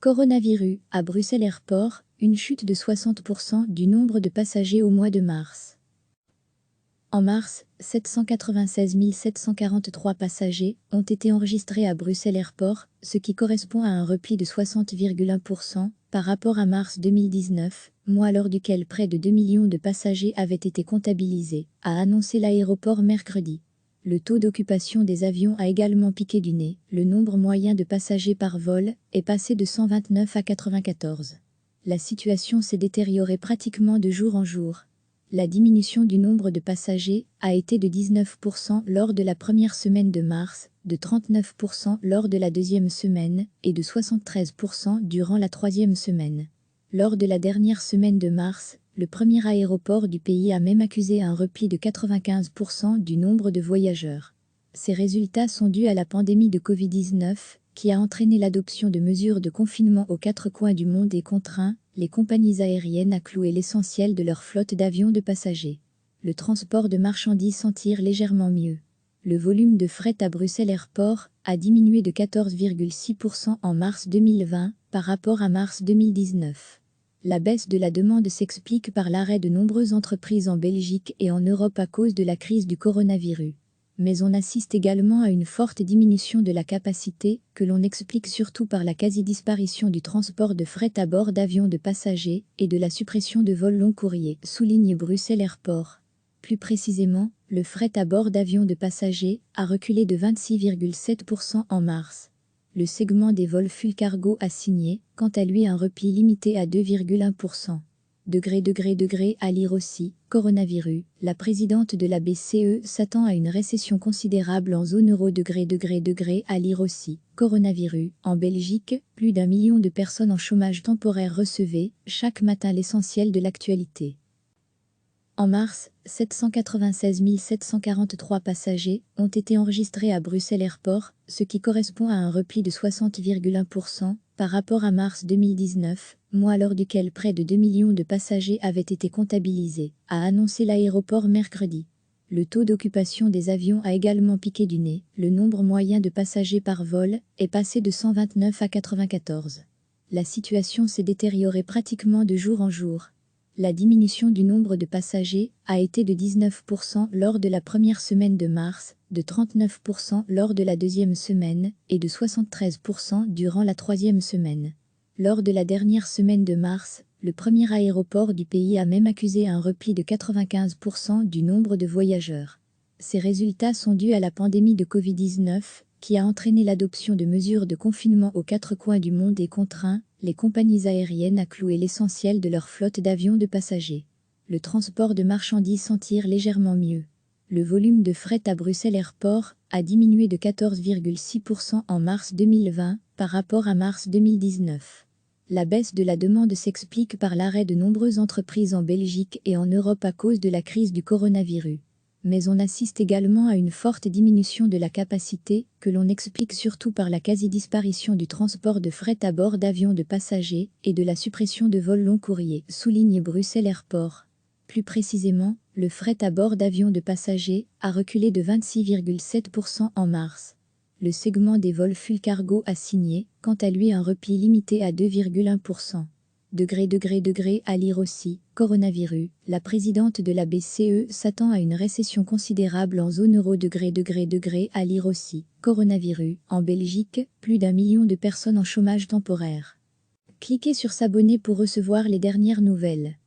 Coronavirus, à Bruxelles Airport, une chute de 60% du nombre de passagers au mois de mars. En mars, 796 743 passagers ont été enregistrés à Bruxelles Airport, ce qui correspond à un repli de 60,1% par rapport à mars 2019, mois lors duquel près de 2 millions de passagers avaient été comptabilisés, a annoncé l'aéroport mercredi. Le taux d'occupation des avions a également piqué du nez, le nombre moyen de passagers par vol est passé de 129 à 94. La situation s'est détériorée pratiquement de jour en jour. La diminution du nombre de passagers a été de 19% lors de la première semaine de mars, de 39% lors de la deuxième semaine et de 73% durant la troisième semaine. Lors de la dernière semaine de mars, le premier aéroport du pays a même accusé un repli de 95% du nombre de voyageurs. Ces résultats sont dus à la pandémie de Covid-19, qui a entraîné l'adoption de mesures de confinement aux quatre coins du monde et contraint les compagnies aériennes à clouer l'essentiel de leur flotte d'avions de passagers. Le transport de marchandises s'en tire légèrement mieux. Le volume de fret à Bruxelles Airport a diminué de 14,6% en mars 2020 par rapport à mars 2019. La baisse de la demande s'explique par l'arrêt de nombreuses entreprises en Belgique et en Europe à cause de la crise du coronavirus. Mais on assiste également à une forte diminution de la capacité, que l'on explique surtout par la quasi-disparition du transport de fret à bord d'avions de passagers et de la suppression de vols long courriers, souligne Bruxelles Airport. Plus précisément, le fret à bord d'avions de passagers a reculé de 26,7% en mars. Le segment des vols full cargo a signé, quant à lui, un repli limité à 2,1%. À lire aussi, coronavirus, la présidente de la BCE s'attend à une récession considérable en zone euro. À lire aussi, coronavirus, en Belgique, plus d'1 million de personnes en chômage temporaire recevaient chaque matin l'essentiel de l'actualité. En mars, 796 743 passagers ont été enregistrés à Bruxelles Airport, ce qui correspond à un repli de 60,1% par rapport à mars 2019, mois lors duquel près de 2 millions de passagers avaient été comptabilisés, a annoncé l'aéroport mercredi. Le taux d'occupation des avions a également piqué du nez, le nombre moyen de passagers par vol est passé de 129 à 94. La situation s'est détériorée pratiquement de jour en jour. La diminution du nombre de passagers a été de 19% lors de la première semaine de mars, de 39% lors de la deuxième semaine et de 73% durant la troisième semaine. Lors de la dernière semaine de mars, le premier aéroport du pays a même accusé un repli de 95% du nombre de voyageurs. Ces résultats sont dus à la pandémie de Covid-19, qui a entraîné l'adoption de mesures de confinement aux quatre coins du monde et contraint les compagnies aériennes à clouer l'essentiel de leur flotte d'avions de passagers. Le transport de marchandises s'en tire légèrement mieux. Le volume de fret à Bruxelles Airport a diminué de 14,6% en mars 2020 par rapport à mars 2019. La baisse de la demande s'explique par l'arrêt de nombreuses entreprises en Belgique et en Europe à cause de la crise du coronavirus. Mais on assiste également à une forte diminution de la capacité, que l'on explique surtout par la quasi-disparition du transport de fret à bord d'avions de passagers et de la suppression de vols long courriers, souligne Bruxelles Airport. Plus précisément, le fret à bord d'avions de passagers a reculé de 26,7% en mars. Le segment des vols full cargo a signé, quant à lui, un repli limité à 2,1%. À lire aussi, coronavirus, la présidente de la BCE s'attend à une récession considérable en zone euro. À lire aussi, coronavirus, en Belgique, plus d'1 million de personnes en chômage temporaire. Cliquez sur s'abonner pour recevoir les dernières nouvelles.